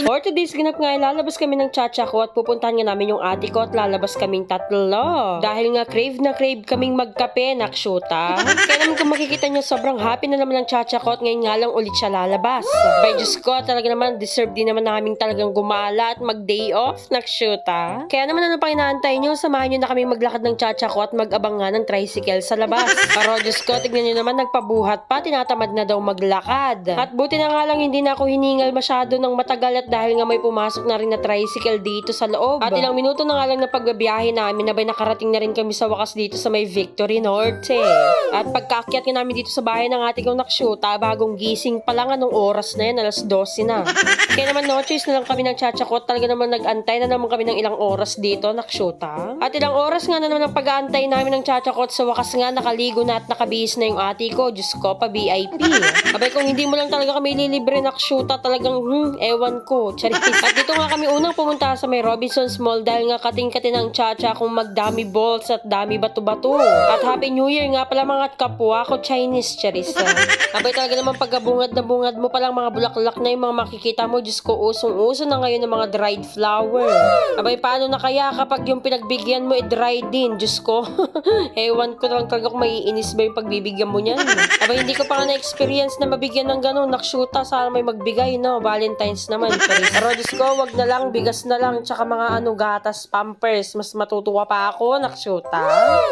For today's ganap nga, lalabas kami ng chacha ko at pupuntahan nga namin yung ate ko at lalabas kaming tatlo. Dahil nga crave na crave kaming magkape, nakshuta. Kaya naman kung makikita nyo, sobrang happy na naman ng chacha ko at ngayon nga lang ulit siya lalabas. By Diyos ko, talaga naman, deserve din naman namin talagang gumala at mag-day off, nakshuta. Kaya naman ano pang inaantay nyo, samahan nyo na kaming maglakad ng chacha ko at mag-abang nga ng tricycle sa labas. Pero Diyos ko, tignan nyo naman, nagpabuhat pa, tinatamad na daw maglakad. At buti na nga lang hindi na ako hiningal masyado ng matagal at dahil nga may pumasok na rin na tricycle dito sa loob. At ilang minuto na nga lang na pagbabiyahe namin, nabay nakarating na rin kami sa wakas dito sa may Victory Norte. At pagkaakyat nga namin dito sa bahay ng ating kong nakshuta, bagong gising pa lang anong oras na yan, alas 12 na. Kaya naman no choice na lang kami ng chachakot, talaga naman nag-antay na naman kami ng ilang oras dito, nakshuta. At ilang oras nga na naman ang pag-aantay namin ng chachakot, sa wakas nga nakaligo na at nakabihis na yung ate ko, Diyos ko, pa VIP. Abay kung hindi mo lang talaga kami lilibre nakshuta, talagang ewan ko. Charis. At dito nga kami unang pumunta sa may Robinsons Mall dahil nga kating-kating ng chacha kung magdami balls at dami bato-bato. At Happy New Year nga pala mga kapwa ko Chinese, charis. Abay talaga naman pagkabungad na bungad mo palang mga bulaklak na yung mga makikita mo, Diyos ko, usong-uso na ngayon ng mga dried flower. Abay paano na kaya kapag yung pinagbigyan mo dried din, Diyos ko. Ewan ko lang talaga kung maiinis ba yung pagbibigyan mo niyan. Abay hindi ko pa nga na-experience na mabigyan ng ganun, nakshuta, sana may magbigay, no? Valentine's naman, charis. Pero Diyos ko, wag na lang, bigas na lang, tsaka mga gatas, pampers, mas matutuwa pa ako, nakshuta.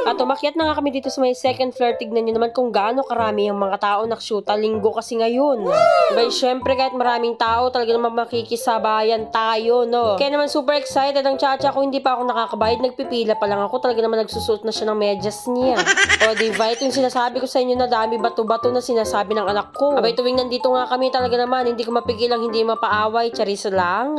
At umakyat na nga kami dito sa may second floor, tignan nyo naman kung gaano karami yung mga tao, nakshuta, linggo kasi ngayon. Abay, syempre kahit maraming tao, talaga naman makikisabayan tayo, no? Kaya naman super excited ang chacha ko, hindi pa ako nakakabayad, nagpipila pa lang ako, talaga naman nagsusuot na siya ng medyas niya. O diba, ito yung sinasabi ko sa inyo na dami bato-bato na sinasabi ng anak ko. Abay, tuwing nandito nga kami, talaga naman, hindi ko mapigilang hindi mapaaway, charis lang.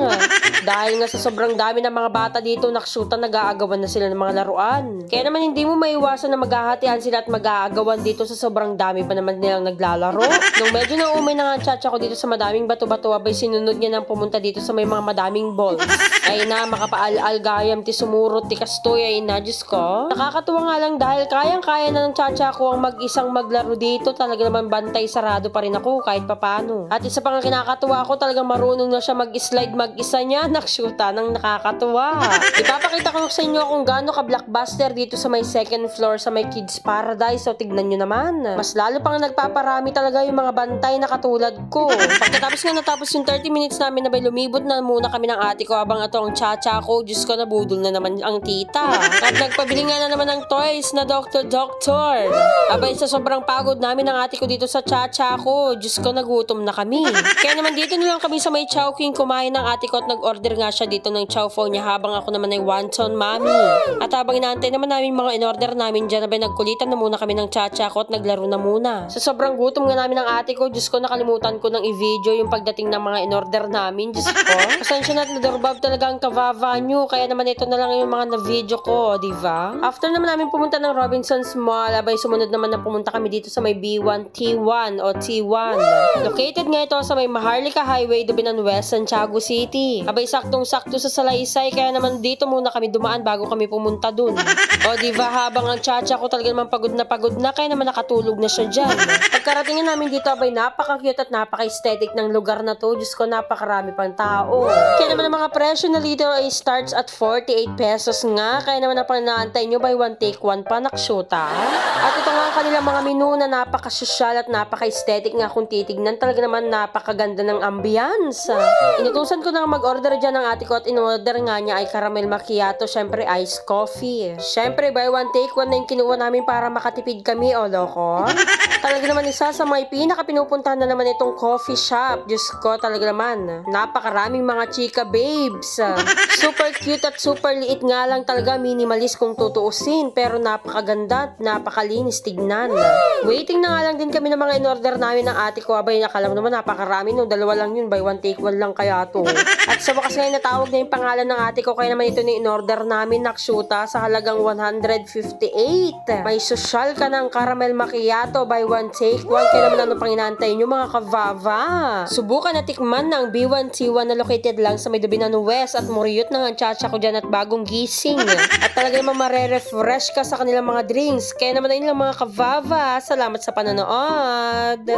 Dahil nga sa sobrang dami ng mga bata dito, nakshuta, nag-aagawan na sila ng mga laruan. Kaya naman hindi mo maiwasan na maghahatian sila at mag-aagawan dito sa sobrang dami pa naman nilang naglalaro. Nung medyo naumay na nga chacha ko dito sa madaming bato-bato, abay sinunod niya nang pumunta dito sa may mga madaming balls. Ay na, makapaal-al gayam, ti sumurot, ti kastoy, ay na, Diyos ko. Nakakatuwa nga lang dahil kayang-kaya na ng chacha ko ang mag-isang maglaro dito. Talaga naman bantay sarado pa rin ako kahit papano. At isa pang kinakatuwa ko, talagang marunong na siya mag-slide mag-isa niya, nakshuta, nang nakakatuwa. Ipapakita ko sa inyo kung gaano ka-blockbuster dito sa may second floor sa may Kids Paradise. So tignan nyo naman. Mas lalo pang nagpaparami talaga yung mga bantay na katulad ko. Pagkatapos nga natapos yung 30 minutes namin, nabay lumibot na muna kami ng ate ko habang ito ang chacha ko. Diyos ko, nabudol na naman ang tita. At nagpabili nga na naman ng toys na Dr. Abay sa sobrang pagod namin ng ate ko dito sa chacha ko, Diyos ko, nagutom na kami. Kaya naman dito na lang kami sa may Chow King kumain ng ate ko at nag-order nga siya dito ng chow pho niya habang ako naman ay wonton mommy. At habang inaantay naman namin mga in-order namin dyan, nabay nagkulitan na muna kami ng chacha ko at naglaro na muna. Sa sobrang gutom nga namin ng ate ko, Diyos ko, nakalimutan ko ng i-video yung pagdating ng mga in-order namin, Diyos ko. Pasensya na at nadorbab talaga ang kavava nyo, kaya naman ito na lang yung mga na-video ko, diba? After naman namin pumunta ng Robinsons Mall, abay sumunod naman na pumunta kami dito sa may B1T1 o T1. Located nga ito sa may Maharlika Highway, Dubinan West, Santiago City. Abay saktong-sakto sa Salaysay, kaya naman dito muna kami dumaan bago kami pumunta dun. O diba, habang ang chacha ko talaga naman pagod na, kaya naman nakatulog na siya dyan. Pagkaratingin namin dito, abay napaka-cute at napaka-aesthetic ng lugar na to. Diyos ko, napakarami pang tao. Kaya naman ang mga presyo na dito ay starts at 48 pesos nga, kaya naman ang panaantay nyo, buy one take one pa, nakshuta. At ito nga ang kanilang mga menu na napaka-sosyal at napaka-aesthetic nga kung titignan, talaga naman napakaganda ng ambience. Inutusan ko na mag-order dyan ng ate ko at in-order nga niya ay caramel macchiato, syempre iced coffee. Syempre buy one take one na yung kinuha namin para makatipid kami, o loko. Talaga naman isa sa may pinaka-pinupuntahan na naman itong coffee shop. Diyos ko, talaga naman napakaraming mga chika babes. Super cute at super liit nga lang talaga, minimalist kung tutuusin, pero napakaganda at napakalinis tignan. Waiting na nga lang din kami ng mga in-order namin ng ate ko. Abay, nakalang naman napakarami, no, dalawa lang yun, buy one take one lang kaya to. At sa wakas ngayon natawag na yung pangalan ng ate ko, kaya naman ito na in-order namin, nakshuta, sa halagang 158. May social ka ng caramel macchiato, buy one take one. Kaya naman ano pang inaantay nyo mga kavava? Subukan na tikman ng B1T1 na located lang sa may Dubinan West at muriyot na ang chacha ko dyan at bagong gising. At talaga naman marerefresh ka sa kanilang mga drinks. Kaya naman ayun lang mga kavava. Salamat sa panonood.